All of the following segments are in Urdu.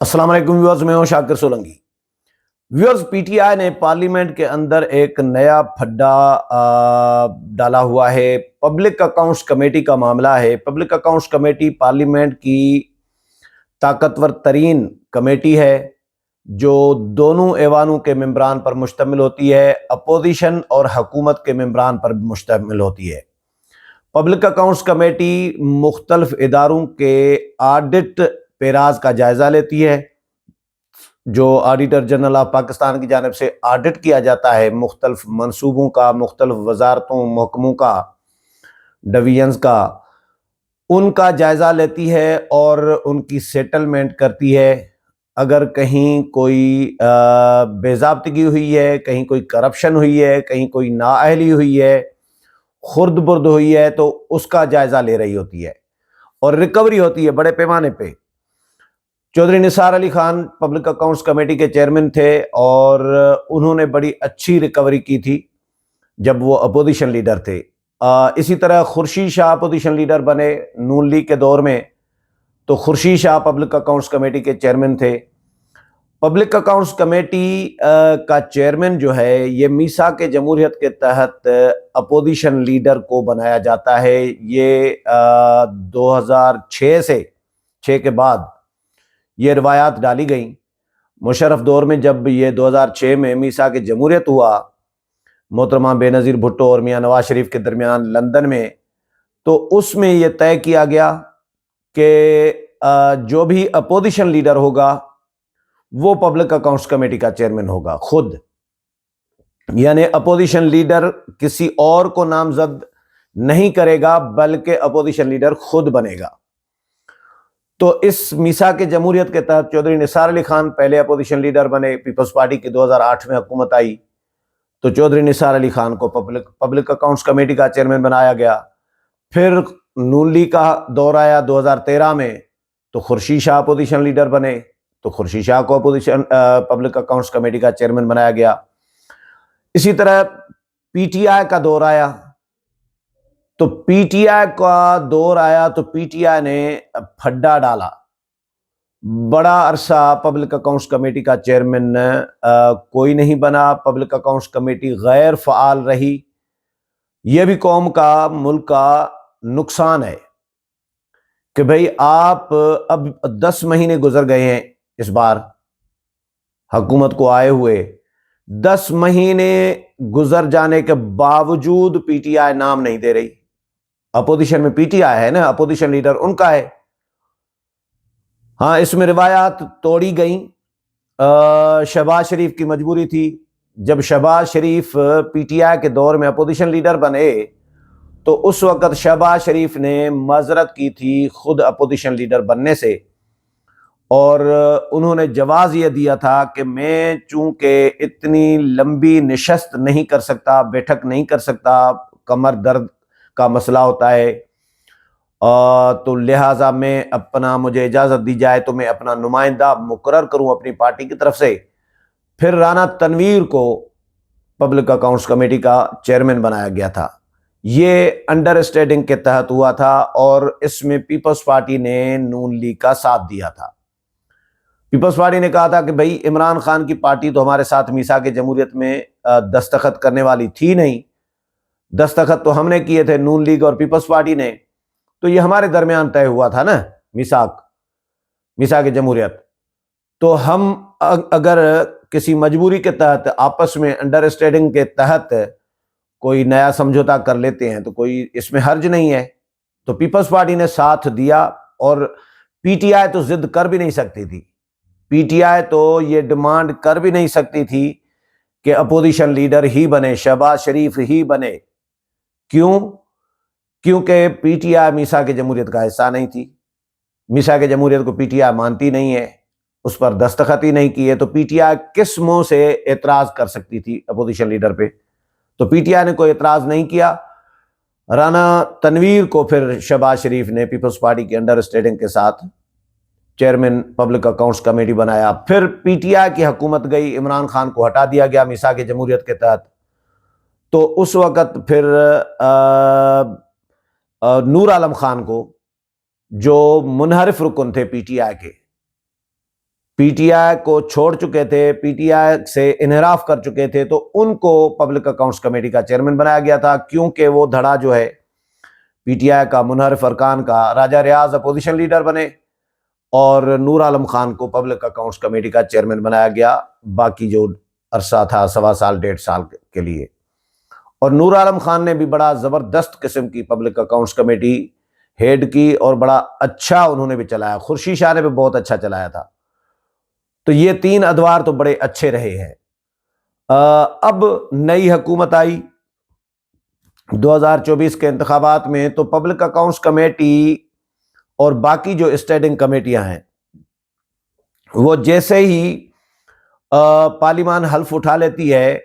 السلام علیکم ویورز، میں ہوں Shakir Solangi. Viewers, P T I نے پارلیمنٹ کے اندر ایک نیا پھڈا ڈالا ہوا ہے۔ پبلک اکاؤنٹس کمیٹی کا معاملہ ہے۔ پبلک اکاؤنٹس کمیٹی پارلیمنٹ کی طاقتور ترین کمیٹی ہے جو دونوں ایوانوں کے ممبران پر مشتمل ہوتی ہے، اپوزیشن اور حکومت کے ممبران پر مشتمل ہوتی ہے۔ پبلک اکاؤنٹس کمیٹی مختلف اداروں کے آڈٹ پیراز کا جائزہ لیتی ہے، جو آڈیٹر جنرل آف پاکستان کی جانب سے آڈٹ کیا جاتا ہے، مختلف منصوبوں کا، مختلف وزارتوں، محکموں کا، ڈویژنز کا، ان کا جائزہ لیتی ہے اور ان کی سیٹلمنٹ کرتی ہے۔ اگر کہیں کوئی بے ضابطگی ہوئی ہے، کہیں کوئی کرپشن ہوئی ہے، کہیں کوئی نااہلی ہوئی ہے، خرد برد ہوئی ہے، تو اس کا جائزہ لے رہی ہوتی ہے اور ریکوری ہوتی ہے بڑے پیمانے پہ۔ چودھری نثار Ali Khan public accounts committee کے چیئرمین تھے اور انہوں نے بڑی اچھی ریکوری کی تھی جب وہ اپوزیشن لیڈر تھے۔ اسی طرح خورشید شاہ اپوزیشن لیڈر بنے نون لیگ کے دور میں، تو Khurshid Shah public accounts committee کے چیئرمین تھے۔ پبلک اکاؤنٹس کمیٹی کا چیئرمین جو ہے، یہ میثاق جمہوریت کے تحت اپوزیشن لیڈر کو بنایا جاتا ہے۔ یہ 2006 کے بعد یہ روایات ڈالی گئیں۔ مشرف دور میں جب یہ 2006 میں میثاق جمہوریت ہوا محترمہ بے نظیر بھٹو اور میاں نواز شریف کے درمیان لندن میں، تو اس میں یہ طے کیا گیا کہ جو بھی اپوزیشن لیڈر ہوگا وہ پبلک اکاؤنٹس کمیٹی کا چیئرمین ہوگا خود، یعنی اپوزیشن لیڈر کسی اور کو نامزد نہیں کرے گا بلکہ اپوزیشن لیڈر خود بنے گا۔ تو اس میثاق جمہوریت کے تحت چودھری نثار علی خان پہلے اپوزیشن لیڈر بنے۔ پیپلز پارٹی کی 2008 میں حکومت آئی تو چودھری نثار علی خان کو پبلک اکاؤنٹس کمیٹی کا چیئرمین بنایا گیا۔ پھر نون لیگ کا دور آیا 2013 میں، تو خورشید شاہ اپوزیشن لیڈر بنے تو خورشید شاہ کو پبلک اکاؤنٹس کمیٹی کا چیئرمین بنایا گیا۔ اسی طرح پی ٹی آئی کا دور آیا تو پی ٹی آئی نے پھڈا ڈالا۔ بڑا عرصہ پبلک اکاؤنٹس کمیٹی کا چیئرمین کوئی نہیں بنا، پبلک اکاؤنٹس کمیٹی غیر فعال رہی۔ یہ بھی قوم کا، ملک کا نقصان ہے کہ بھئی آپ اب 10 مہینے گزر گئے ہیں اس بار حکومت کو آئے ہوئے، 10 مہینے گزر جانے کے باوجود پی ٹی آئی نام نہیں دے رہی۔ اپوزیشن میں پی ٹی آئی ہے نا، اپوزیشن لیڈر ان کا ہے۔ ہاں، اس میں روایات توڑی گئیں۔ شہباز شریف کی مجبوری تھی۔ جب شہباز شریف پی ٹی آئی کے دور میں اپوزیشن لیڈر بنے تو اس وقت شہباز شریف نے معذرت کی تھی خود اپوزیشن لیڈر بننے سے، اور انہوں نے جواز یہ دیا تھا کہ میں چونکہ اتنی لمبی نشست نہیں کر سکتا، بیٹھک نہیں کر سکتا، کمر درد کا مسئلہ ہوتا ہے، تو لہٰذا مجھے اجازت دی جائے تو میں اپنا نمائندہ مقرر کروں اپنی پارٹی کی طرف سے۔ پھر رانا تنویر کو پبلک اکاؤنٹس کمیٹی کا چیئرمین بنایا گیا تھا۔ یہ انڈر اسٹینڈنگ کے تحت ہوا تھا اور اس میں پیپلز پارٹی نے نون لیگ کا ساتھ دیا تھا۔ پیپلز پارٹی نے کہا تھا کہ بھئی عمران خان کی پارٹی تو ہمارے ساتھ میثاق جمہوریت میں دستخط کرنے والی تھی نہیں، دستخط تو ہم نے کیے تھے نون لیگ اور پیپلز پارٹی نے، تو یہ ہمارے درمیان طے ہوا تھا نا میثاق جمہوریت، تو ہم اگر کسی مجبوری کے تحت آپس میں انڈر اسٹینڈنگ کے تحت کوئی نیا سمجھوتا کر لیتے ہیں تو کوئی اس میں حرج نہیں ہے۔ تو پیپلز پارٹی نے ساتھ دیا، اور پی ٹی آئی تو ضد کر بھی نہیں سکتی تھی، پی ٹی آئی تو یہ ڈیمانڈ کر بھی نہیں سکتی تھی کہ اپوزیشن لیڈر ہی بنے، شہباز شریف ہی بنے۔ کیونکہ پی ٹی آئی میثاق جمہوریت کا حصہ نہیں تھی، میثاق جمہوریت کو پی ٹی آئی مانتی نہیں ہے، اس پر دستخط ہی نہیں کیے، تو پی ٹی آئی کس منہ سے اعتراض کر سکتی تھی اپوزیشن لیڈر پہ؟ تو پی ٹی آئی نے کوئی اعتراض نہیں کیا۔ رانا تنویر کو پھر شہباز شریف نے پیپلز پارٹی کے انڈر اسٹینڈنگ کے ساتھ چیئرمین پبلک اکاؤنٹس کمیٹی بنایا۔ پھر پی ٹی آئی کی حکومت گئی، عمران خان کو ہٹا دیا گیا میثاق جمہوریت کے تحت، تو اس وقت پھر نور عالم خان کو، جو منحرف رکن تھے پی ٹی آئی کے، پی ٹی آئی کو چھوڑ چکے تھے، پی ٹی آئی سے انحراف کر چکے تھے، تو ان کو پبلک اکاؤنٹس کمیٹی کا چیئرمین بنایا گیا تھا، کیونکہ وہ دھڑا جو ہے پی ٹی آئی کا منحرف ارکان کا، راجہ ریاض اپوزیشن لیڈر بنے اور نور عالم خان کو پبلک اکاؤنٹس کمیٹی کا چیئرمین بنایا گیا باقی جو عرصہ تھا 1.25 1.5 سال کے لیے۔ اور نور عالم خان نے بھی بڑا زبردست قسم کی پبلک اکاؤنٹس کمیٹی ہیڈ کی اور بڑا اچھا انہوں نے بھی چلایا، خورشید شاہ نے بھی بہت اچھا چلایا تھا۔ تو یہ 3 ادوار تو بڑے اچھے رہے ہیں۔ اب نئی حکومت آئی 2024 کے انتخابات میں، تو پبلک اکاؤنٹس کمیٹی اور باقی جو اسٹینڈنگ کمیٹیاں ہیں وہ جیسے ہی پارلیمان حلف اٹھا لیتی ہے،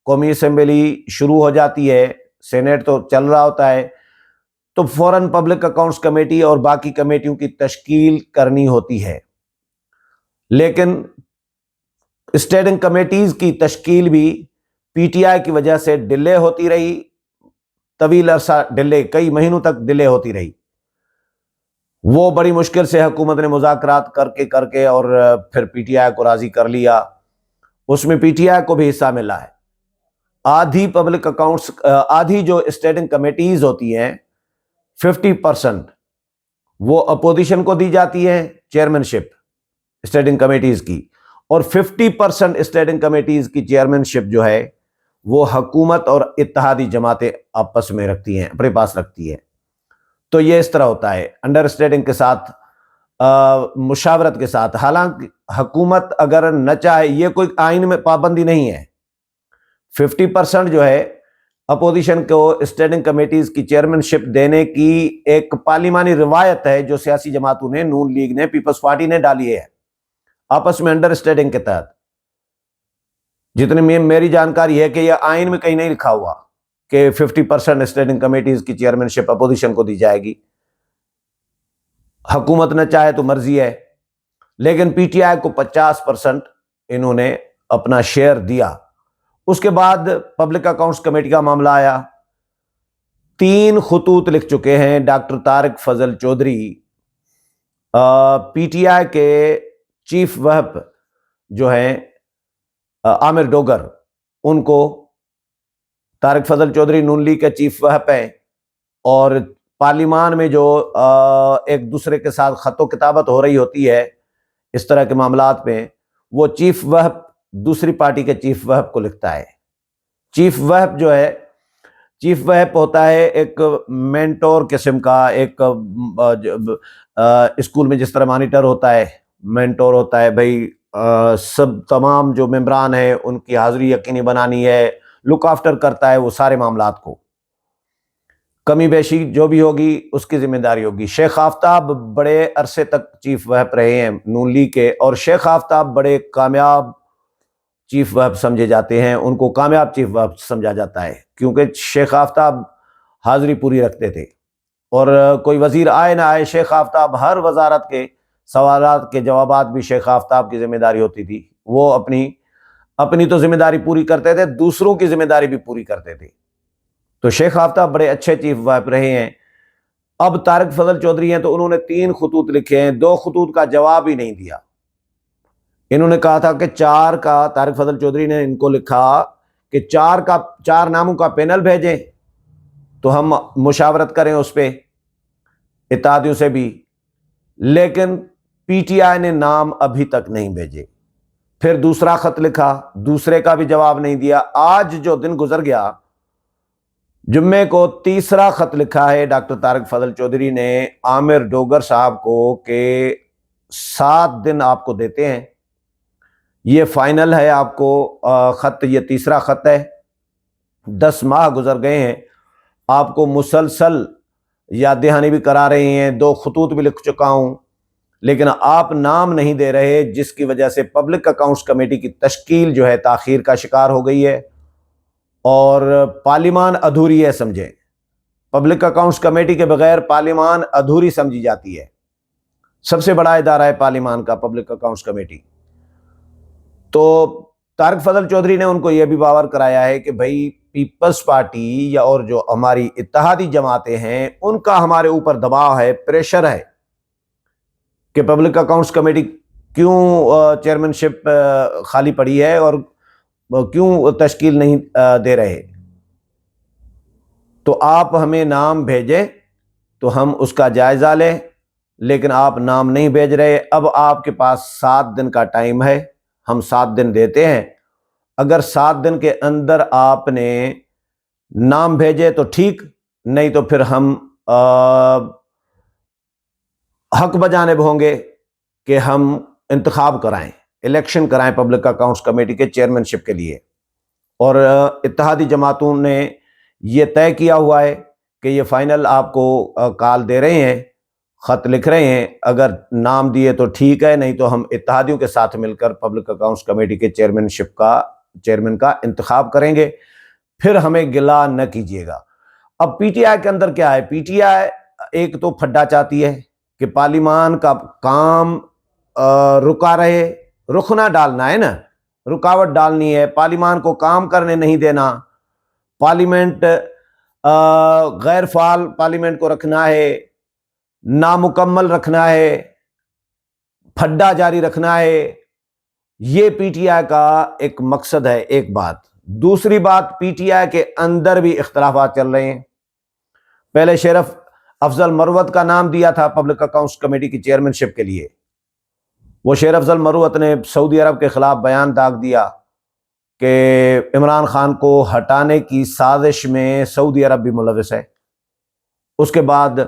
قومی اسمبلی شروع ہو جاتی ہے، سینیٹ تو چل رہا ہوتا ہے، تو فوراً پبلک اکاؤنٹس کمیٹی اور باقی کمیٹیوں کی تشکیل کرنی ہوتی ہے۔ لیکن اسٹینڈنگ کمیٹیز کی تشکیل بھی پی ٹی آئی کی وجہ سے ڈیلے ہوتی رہی، طویل عرصہ ڈیلے، کئی مہینوں تک ڈیلے ہوتی رہی۔ وہ بڑی مشکل سے حکومت نے مذاکرات کر کے اور پھر پی ٹی آئی کو راضی کر لیا، اس میں پی ٹی آئی کو بھی حصہ ملا ہے۔ آدھی پبلک اکاؤنٹس، آدھی جو اسٹینڈنگ کمیٹیز ہوتی ہیں 50% وہ اپوزیشن کو دی جاتی ہے چیئرمین شپ اسٹینڈنگ کمیٹیز کی، اور 50% اسٹینڈنگ کمیٹیز کی چیئرمین شپ جو ہے وہ حکومت اور اتحادی جماعتیں آپس میں رکھتی ہیں، اپنے پاس رکھتی ہیں۔ تو یہ اس طرح ہوتا ہے انڈرسٹینڈنگ کے ساتھ، مشاورت کے ساتھ۔ حالانکہ حکومت اگر نہ چاہے، یہ کوئی آئین میں پابندی نہیں ہے، 50% جو ہے اپوزیشن کو اسٹینڈنگ کمیٹیز کی چیئرمین شپ دینے کی ایک پارلیمانی روایت ہے جو سیاسی جماعتوں نے، نون لیگ نے، پیپلز پارٹی نے ڈالی ہے آپس میں انڈرسٹینڈنگ کے تحت۔ جتنی میری جانکاری ہے کہ یہ آئین میں کہیں نہیں لکھا ہوا کہ 50% اسٹینڈنگ کمیٹیز کی چیئرمین شپ اپوزیشن کو دی جائے گی، حکومت نہ چاہے تو مرضی ہے۔ لیکن پی ٹی آئی کو 50% انہوں نے اپنا شیئر دیا۔ اس کے بعد پبلک اکاؤنٹس کمیٹی کا معاملہ آیا، 3 خطوط لکھ چکے ہیں ڈاکٹر طارق فضل چودھری، پی ٹی آئی کے چیف وہپ جو ہیں عامر ڈوگر، ان کو، طارق فضل چودھری نون لیگ کے چیف وہپ ہیں، اور پارلیمان میں جو ایک دوسرے کے ساتھ خط و کتابت ہو رہی ہوتی ہے اس طرح کے معاملات میں، وہ چیف وہپ دوسری پارٹی کے چیف وہپ کو لکھتا ہے۔ چیف وہپ جو ہے، چیف وہپ ہوتا ہے ایک مینٹور قسم کا، ایک اسکول میں جس طرح مانیٹر ہوتا ہے، مینٹور ہوتا ہے، بھائی سب تمام جو ممبران ہیں ان کی حاضری یقینی بنانی ہے، لک آفٹر کرتا ہے وہ سارے معاملات کو، کمی بیشی جو بھی ہوگی اس کی ذمہ داری ہوگی۔ شیخ آفتاب بڑے عرصے تک چیف وہپ رہے ہیں نون لیگ کے، اور شیخ آفتاب بڑے کامیاب چیف وہپ سمجھے جاتے ہیں، ان کو کامیاب چیف وہپ سمجھا جاتا ہے، کیونکہ شیخ آفتاب حاضری پوری رکھتے تھے، اور کوئی وزیر آئے نہ آئے، شیخ آفتاب ہر وزارت کے سوالات کے جوابات بھی شیخ آفتاب کی ذمہ داری ہوتی تھی، وہ اپنی تو ذمہ داری پوری کرتے تھے، دوسروں کی ذمہ داری بھی پوری کرتے تھے۔ تو شیخ آفتاب بڑے اچھے چیف وہپ رہے ہیں۔ اب طارق فضل چودھری ہیں تو انہوں نے 3 خطوط لکھے ہیں، 2 خطوط کا جواب ہی نہیں دیا۔ انہوں نے کہا تھا کہ 4 کا، طارق فضل چودھری نے ان کو لکھا کہ 4 ناموں کا پینل بھیجیں تو ہم مشاورت کریں اس پہ اتحادیوں سے بھی، لیکن پی ٹی آئی نے نام ابھی تک نہیں بھیجے۔ پھر دوسرا خط لکھا، دوسرے کا بھی جواب نہیں دیا۔ آج جو دن گزر گیا، جمعے کو تیسرا خط لکھا ہے ڈاکٹر طارق فضل چودھری نے عامر ڈوگر صاحب کو کہ 7 دن آپ کو دیتے ہیں، یہ فائنل ہے آپ کو خط، یہ تیسرا خط ہے، 10 ماہ گزر گئے ہیں، آپ کو مسلسل یاد دہانی بھی کرا رہے ہیں، 2 خطوط بھی لکھ چکا ہوں، لیکن آپ نام نہیں دے رہے، جس کی وجہ سے پبلک اکاؤنٹس کمیٹی کی تشکیل جو ہے تاخیر کا شکار ہو گئی ہے، اور پارلیمان ادھوری ہے سمجھیں۔ پبلک اکاؤنٹس کمیٹی کے بغیر پارلیمان ادھوری سمجھی جاتی ہے، سب سے بڑا ادارہ ہے پارلیمان کا پبلک اکاؤنٹس کمیٹی۔ تو طارق فضل چودھری نے ان کو یہ بھی باور کرایا ہے کہ بھائی پیپلز پارٹی یا اور جو ہماری اتحادی جماعتیں ہیں ان کا ہمارے اوپر دباؤ ہے، پریشر ہے کہ پبلک اکاؤنٹس کمیٹی کیوں چیئرمین شپ خالی پڑی ہے اور کیوں تشکیل نہیں دے رہے؟ تو آپ ہمیں نام بھیجیں تو ہم اس کا جائزہ لیں، لیکن آپ نام نہیں بھیج رہے۔ اب آپ کے پاس 7 دن کا ٹائم ہے، ہم 7 دن دیتے ہیں۔ اگر 7 دن کے اندر آپ نے نام بھیجے تو ٹھیک، نہیں تو پھر ہم حق بجانب ہوں گے کہ ہم انتخاب کرائیں، الیکشن کرائیں پبلک اکاؤنٹس کمیٹی کے چیئرمین شپ کے لیے۔ اور اتحادی جماعتوں نے یہ طے کیا ہوا ہے کہ یہ فائنل آپ کو کال دے رہے ہیں، خط لکھ رہے ہیں، اگر نام دیے تو ٹھیک ہے، نہیں تو ہم اتحادیوں کے ساتھ مل کر پبلک اکاؤنٹس کمیٹی کے چیئرمین کا انتخاب کریں گے، پھر ہمیں گلہ نہ کیجیے گا۔ اب پی ٹی آئی کے اندر کیا ہے؟ پی ٹی آئی ایک تو پھڈا چاہتی ہے کہ پارلیمان کا کام رکا رہے، رخنا ڈالنا ہے نا، رکاوٹ ڈالنی ہے، پارلیمان کو کام کرنے نہیں دینا، پارلیمنٹ غیر فعال پارلیمنٹ کو رکھنا ہے، نامکمل رکھنا ہے، پھڈا جاری رکھنا ہے۔ یہ پی ٹی آئی کا ایک مقصد ہے، ایک بات۔ دوسری بات، پی ٹی آئی کے اندر بھی اختلافات چل رہے ہیں۔ پہلے شریف افضل مروت کا نام دیا تھا پبلک اکاؤنٹس کمیٹی کی چیئرمین شپ کے لیے، وہ شیخ افضل مروت نے سعودی عرب کے خلاف بیان داغ دیا کہ عمران خان کو ہٹانے کی سازش میں سعودی عرب بھی ملوث ہے۔ اس کے بعد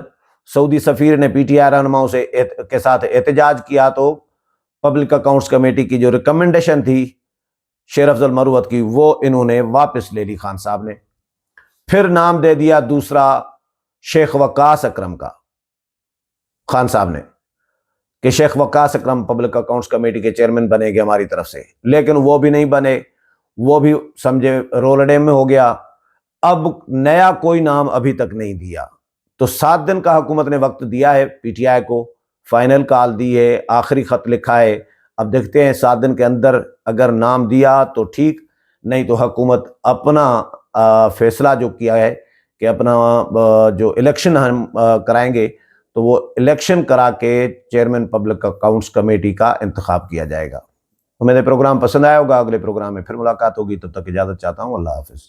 سعودی سفیر نے پی ٹی آئی رہنماؤں کے ساتھ احتجاج کیا، تو پبلک اکاؤنٹس کمیٹی کی جو ریکمنڈیشن تھی شیخ افضل مروت کی، وہ انہوں نے واپس لے لی خان صاحب نے۔ پھر نام دے دیا دوسرا شیخ وقاص اکرم کا خان صاحب نے کہ شیخ وقاص اکرم پبلک اکاؤنٹس کمیٹی کے چیئرمین بنے گے ہماری طرف سے، لیکن وہ بھی نہیں بنے، وہ بھی سمجھے رول ڈیم میں ہو گیا۔ اب نیا کوئی نام ابھی تک نہیں دیا، تو 7 دن کا حکومت نے وقت دیا ہے پی ٹی آئی کو، فائنل کال دی ہے، آخری خط لکھا ہے۔ اب دیکھتے ہیں 7 دن کے اندر اگر نام دیا تو ٹھیک، نہیں تو حکومت اپنا فیصلہ جو کیا ہے کہ اپنا جو الیکشن ہم کرائیں گے، تو وہ الیکشن کرا کے چیئرمین پبلک اکاؤنٹس کمیٹی کا انتخاب کیا جائے گا۔ میرے پروگرام پسند آیا ہوگا، اگلے پروگرام میں پھر ملاقات ہوگی، تب تک اجازت چاہتا ہوں، اللہ حافظ۔